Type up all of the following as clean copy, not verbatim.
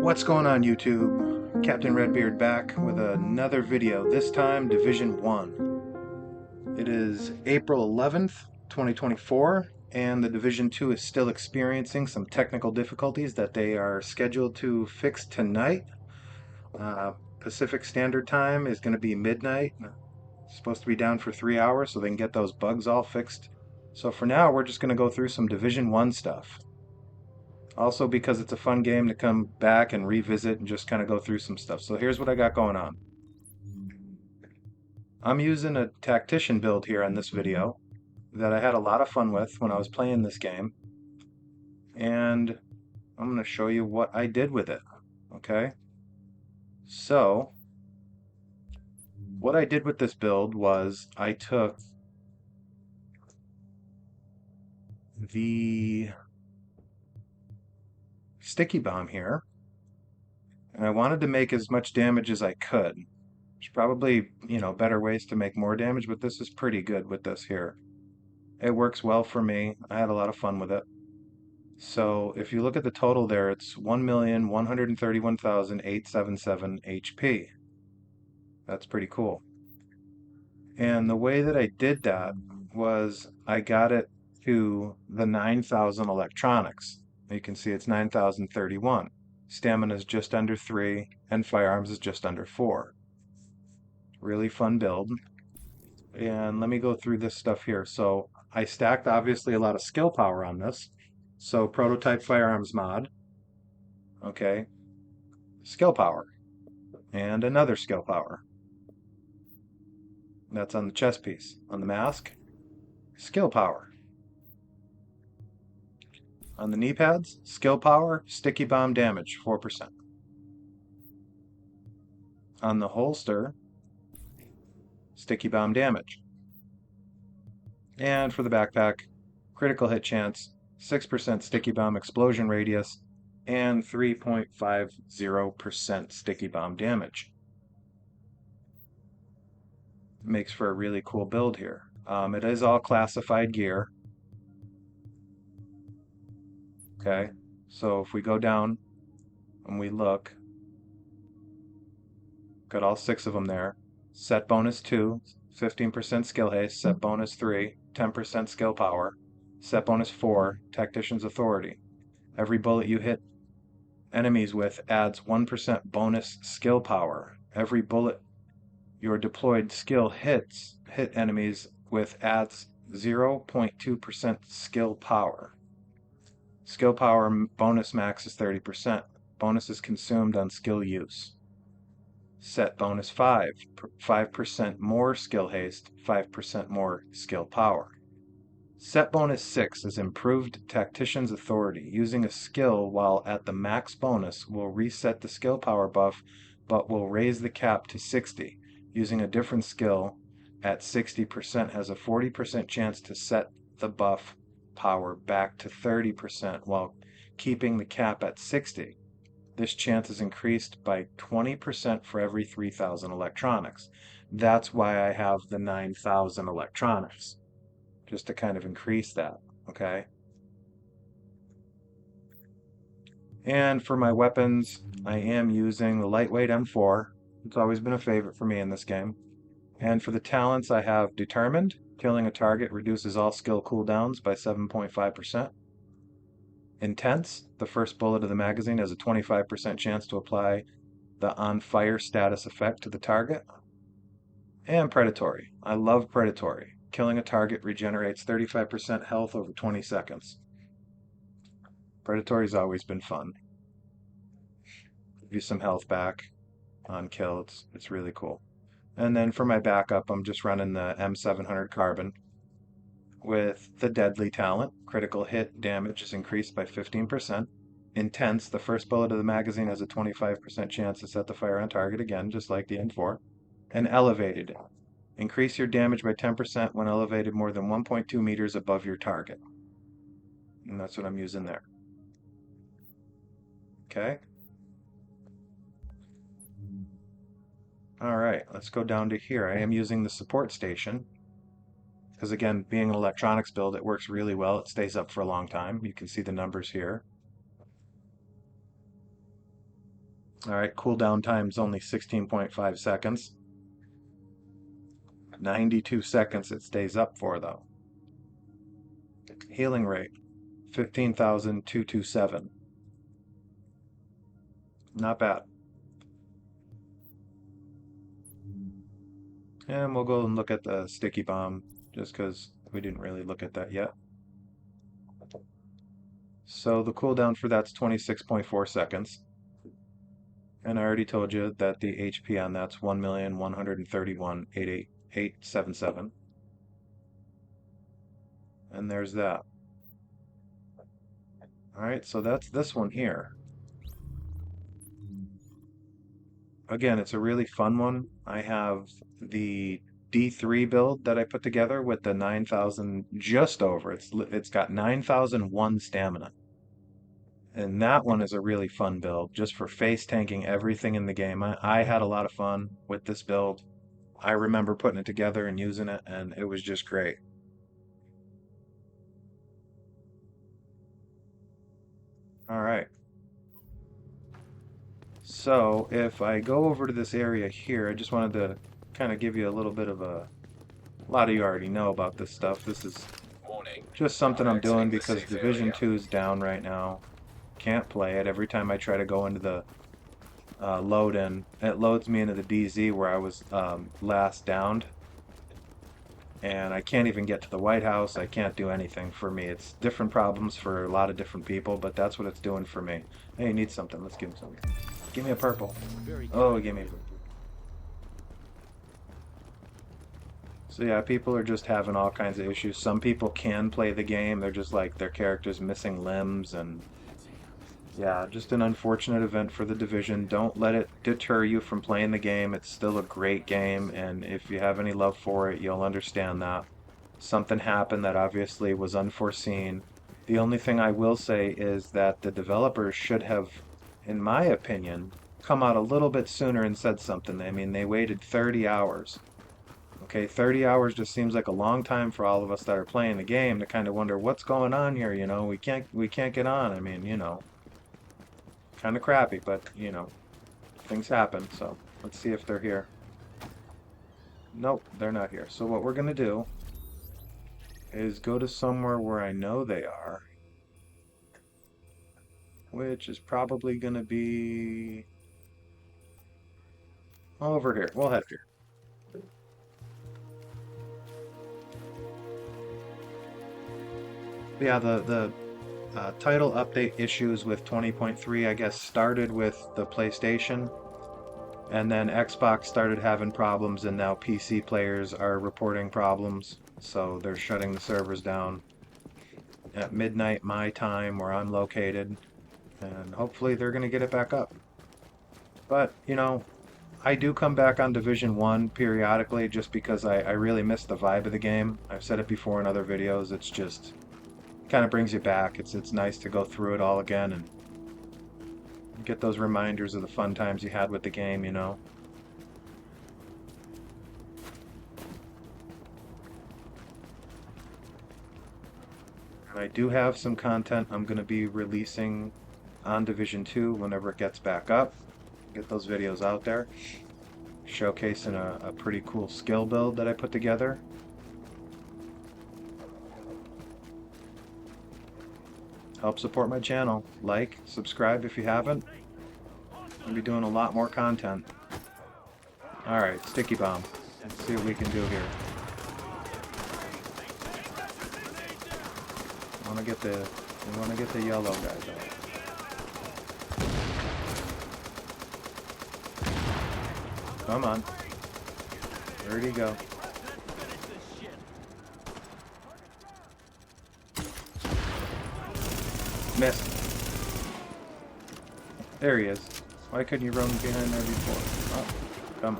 What's going on YouTube? Captain Redbeard back with another video, this time Division 1. It is April 11th, 2024, and the Division 2 is still experiencing some technical difficulties that they are scheduled to fix tonight. Pacific Standard Time is going to be midnight. It's supposed to be down for 3 hours so they can get those bugs all fixed. So for now, we're just going to go through some Division 1 stuff. Also because it's a fun game to come back and revisit and just kind of go through some stuff. So here's what I got going on. I'm using a tactician build here on this video that I had a lot of fun with when I was playing this game. And I'm going to show you what I did with it. Okay? So, what I did with this build was I took the sticky bomb here, and I wanted to make as much damage as I could. There's probably, better ways to make more damage, but this is pretty good with this here. It works well for me. I had a lot of fun with it. So if you look at the total there, it's 1,131,877 HP. That's pretty cool. And the way that I did that was I got it to the 9,000 electronics. You can see it's 9,031. Stamina is just under 3, and firearms is just under 4. Really fun build. And let me go through this stuff here. So I stacked obviously a lot of skill power on this. So prototype firearms mod, okay, skill power, and another skill power. That's on the chest piece. On the mask, skill power. On the knee pads, skill power, sticky bomb damage, 4%. On the holster, sticky bomb damage. And for the backpack, critical hit chance, 6% sticky bomb explosion radius, and 3.50% sticky bomb damage. Makes for a really cool build here. It is all classified gear. Okay, so if we go down and we look, got all 6 of them there. Set bonus 2, 15% skill haste. Set bonus 3, 10% skill power. Set bonus 4, tactician's authority. Every bullet you hit enemies with adds 1% bonus skill power. Every bullet your deployed skill hit enemies with adds 0.2% skill power. Skill power bonus max is 30%. Bonus is consumed on skill use. Set bonus 5, 5% more skill haste, 5% more skill power. Set bonus 6 is improved tactician's authority. Using a skill while at the max bonus will reset the skill power buff, but will raise the cap to 60. Using a different skill at 60% has a 40% chance to set the buff power back to 30% while keeping the cap at 60. This chance is increased by 20% for every 3,000 electronics. That's why I have the 9,000 electronics, just to kind of increase that, okay? And for my weapons, I am using the lightweight M4. It's always been a favorite for me in this game. And for the talents, I have Determined. Killing a target reduces all skill cooldowns by 7.5%. Intense. The first bullet of the magazine has a 25% chance to apply the on fire status effect to the target. And Predatory. I love Predatory. Killing a target regenerates 35% health over 20 seconds. Predatory's always been fun. Give you some health back on kill. It's really cool. And then for my backup, I'm just running the M700 Carbon with the Deadly talent. Critical hit damage is increased by 15%. Intense, the first bullet of the magazine has a 25% chance to set the fire on target again, just like the M4. And Elevated. Increase your damage by 10% when elevated more than 1.2 meters above your target. And that's what I'm using there. Okay. All right, let's go down to here. I am using the support station because, again, being an electronics build, it works really well. It stays up for a long time. You can see the numbers here. Alright, cooldown time's only 16.5 seconds. 92 seconds it stays up for, though. Healing rate, 15,227. Not bad. And we'll go and look at the sticky bomb, just because we didn't really look at that yet. So the cooldown for that's 26.4 seconds. And I already told you that the HP on that's 1,131,877. And there's that. Alright, so that's this one here. Again, it's a really fun one. I have the D3 build that I put together with the 9,000 just over. It's got 9,001 stamina. And that one is a really fun build, just for face tanking everything in the game. I had a lot of fun with this build. I remember putting it together and using it, and it was just great. Alright. So, if I go over to this area here, I just wanted to kind of give you a little bit of a lot of you already know about this stuff. This is just something I'm doing because Division 2 is down right now. Can't play it. Every time I try to go into the load in, it loads me into the DZ where I was last downed. And I can't even get to the White House. I can't do anything for me. It's different problems for a lot of different people, but that's what it's doing for me. Hey, you need something. Let's give him something. Give me a purple. Oh, give me a purple. So yeah, people are just having all kinds of issues. Some people can play the game. They're just like their character's missing limbs, and yeah, just an unfortunate event for the Division. Don't let it deter you from playing the game. It's still a great game, and if you have any love for it, you'll understand that. Something happened that obviously was unforeseen. The only thing I will say is that the developers should have, in my opinion, come out a little bit sooner and said something. I mean, they waited 30 hours. Okay, 30 hours just seems like a long time for all of us that are playing the game to kind of wonder what's going on here, you know. We can't get on. I mean, you know, kind of crappy, but you know, things happen. So, let's see if they're here. Nope, they're not here. So what we're going to do is go to somewhere where I know they are, which is probably going to be over here. We'll head here. Yeah, the title update issues with 20.3, I guess, started with the PlayStation, and then Xbox started having problems, and now PC players are reporting problems, so they're shutting the servers down at midnight my time where I'm located, and hopefully they're going to get it back up. But, you know, I do come back on Division 1 periodically just because I really miss the vibe of the game. I've said it before in other videos, it's just kind of brings you back. It's nice to go through it all again and get those reminders of the fun times you had with the game, you know. And I do have some content I'm going to be releasing on Division 2 whenever it gets back up. Get those videos out there, showcasing a pretty cool skill build that I put together. Help support my channel. Like, subscribe if you haven't. I'll be doing a lot more content. Alright, sticky bomb. Let's see what we can do here. I want to get the yellow guys out. Come on. Where'd he go? Missed. There he is. Why couldn't you run behind there before? Oh, come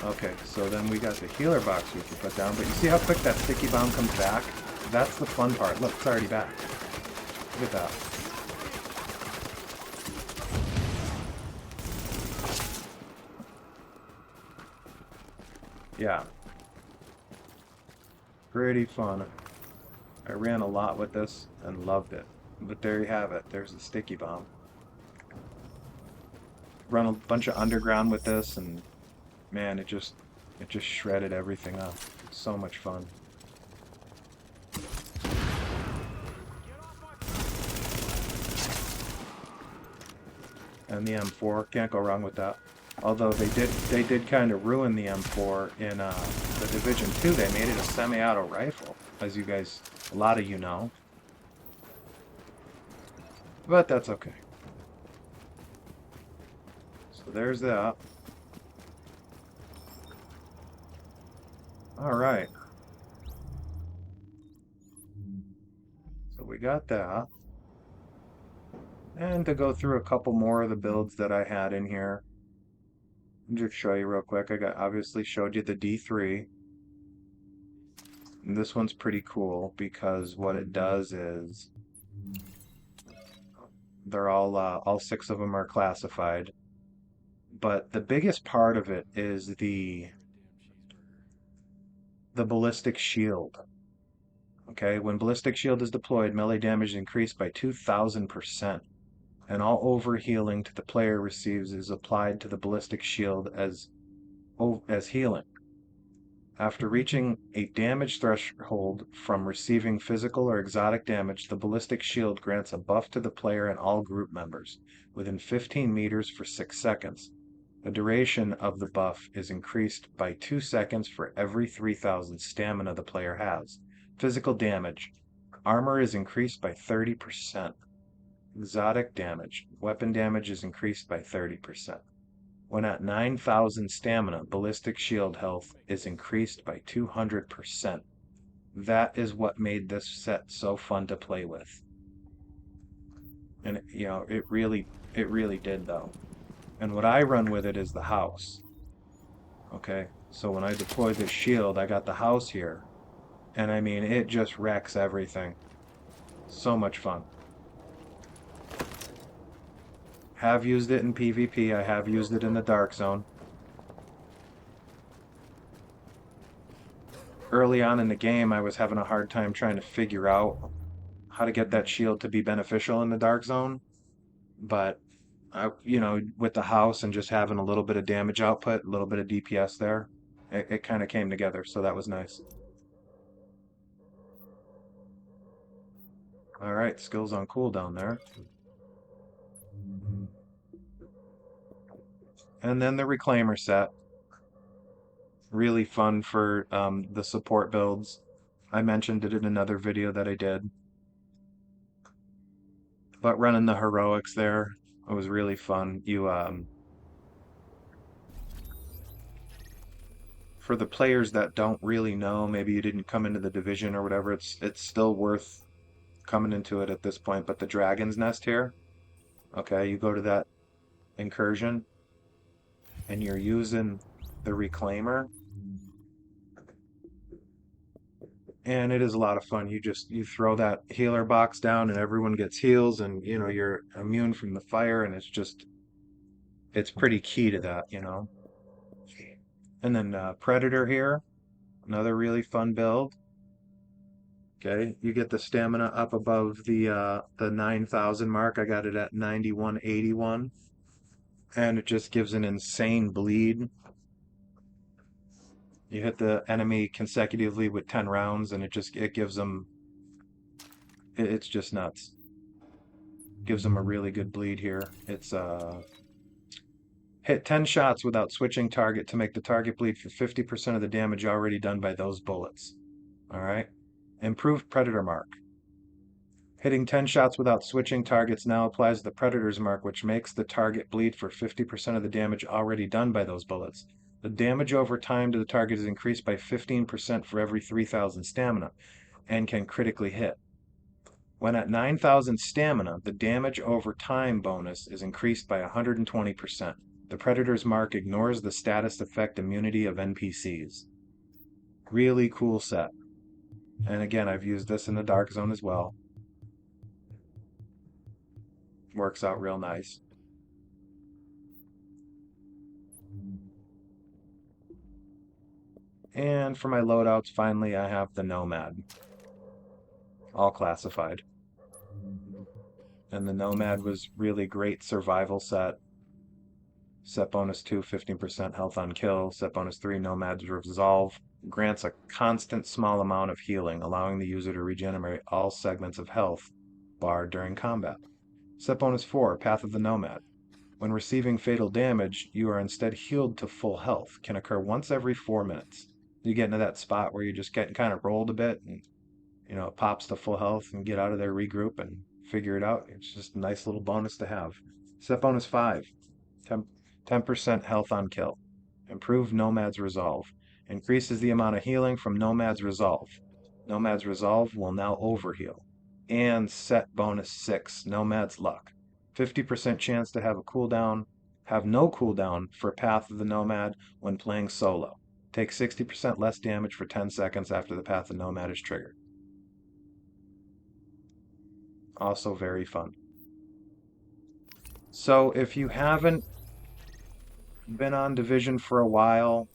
on. Okay, so then we got the healer box we can put down, but you see how quick that sticky bomb comes back? That's the fun part. Look, it's already back. Look at that. Yeah. Pretty fun. I ran a lot with this and loved it. But there you have it. There's the sticky bomb. Run a bunch of underground with this, and man, it just shredded everything up. So much fun. And the M4, can't go wrong with that. Although they did kind of ruin the M4 in the Division 2. They made it a semi-auto rifle, as you guys, a lot of you know. But that's okay. So there's that. All right. So we got that. And to go through a couple more of the builds that I had in here, just show you real quick. Obviously showed you the D3. And this one's pretty cool because what it does is they're all 6 of them are classified. But the biggest part of it is the ballistic shield. Okay, when ballistic shield is deployed, melee damage is increased by 2,000%. And all overhealing to the player receives is applied to the ballistic shield as healing. After reaching a damage threshold from receiving physical or exotic damage, the ballistic shield grants a buff to the player and all group members within 15 meters for 6 seconds. The duration of the buff is increased by 2 seconds for every 3,000 stamina the player has. Physical damage. Armor is increased by 30%. Exotic damage. Weapon damage is increased by 30%. When at 9,000 stamina, ballistic shield health is increased by 200%. That is what made this set so fun to play with. And it really did though. And what I run with it is the house. Okay, so when I deploy this shield, I got the house here. And I mean, it just wrecks everything. So much fun. Have used it in PvP. I have used it in the Dark Zone. Early on in the game, I was having a hard time trying to figure out how to get that shield to be beneficial in the Dark Zone. But, with the house and just having a little bit of damage output, a little bit of DPS there, it kind of came together, so that was nice. Alright, skills on cooldown there. And then the Reclaimer set. Really fun for the support builds. I mentioned it in another video that I did. But running the heroics there, it was really fun. For the players that don't really know, maybe you didn't come into the division or whatever, it's still worth coming into it at this point. But the Dragon's Nest here, okay, you go to that incursion and you're using the Reclaimer, and it is a lot of fun. You throw that healer box down and everyone gets heals, and you're immune from the fire, and it's pretty key to that. And then Predator here, another really fun build. Okay, you get the stamina up above the 9,000 mark. I got it at 9181, and it just gives an insane bleed. You hit the enemy consecutively with 10 rounds, and it gives them. It's just nuts. Gives them a really good bleed here. It's hit 10 shots without switching target to make the target bleed for 50% of the damage already done by those bullets. All right. Improved Predator Mark. Hitting 10 shots without switching targets now applies the Predator's Mark, which makes the target bleed for 50% of the damage already done by those bullets. The damage over time to the target is increased by 15% for every 3,000 stamina, and can critically hit. When at 9,000 stamina, the damage over time bonus is increased by 120%. The Predator's Mark ignores the status effect immunity of NPCs. Really cool set. And again, I've used this in the Dark Zone as well. Works out real nice. And for my loadouts, finally, I have the Nomad. All classified. And the Nomad was really great survival set. Set bonus 2, 15% health on kill. Set bonus 3, Nomad's Resolve. Grants a constant small amount of healing, allowing the user to regenerate all segments of health bar during combat. Set bonus 4, Path of the Nomad. When receiving fatal damage, you are instead healed to full health. Can occur once every 4 minutes. You get into that spot where you're just getting kind of rolled a bit and it pops to full health and get out of there, regroup, and figure it out. It's just a nice little bonus to have. Set bonus 5, 10% health on kill. Improved Nomad's Resolve. Increases the amount of healing from Nomad's Resolve. Nomad's Resolve will now overheal. And set bonus 6, Nomad's Luck. 50% chance to have no cooldown for Path of the Nomad when playing solo. Take 60% less damage for 10 seconds after the Path of the Nomad is triggered. Also very fun. So if you haven't been on Division for a while,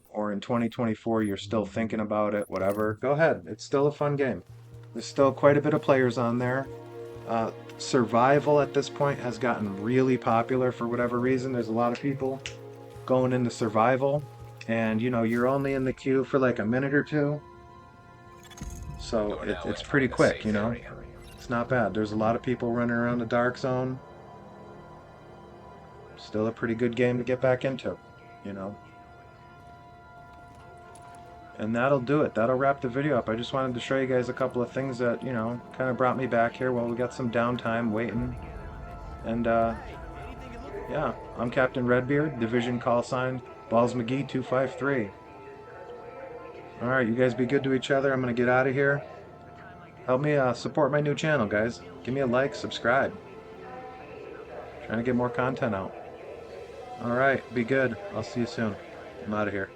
or in 2024 you're still thinking about it, whatever, go ahead. It's still a fun game. There's still quite a bit of players on there. Survival at this point has gotten really popular for whatever reason. There's a lot of people going into survival, and you're only in the queue for like a minute or two. So it's pretty quick, It's not bad. There's a lot of people running around the dark zone. Still a pretty good game to get back into, And that'll do it. That'll wrap the video up. I just wanted to show you guys a couple of things that, kind of brought me back here while we got some downtime waiting. And, yeah, I'm Captain Redbeard, Division call sign, Balls McGee 253. Alright, you guys be good to each other. I'm going to get out of here. Help me support my new channel, guys. Give me a like, subscribe. Trying to get more content out. Alright, be good. I'll see you soon. I'm out of here.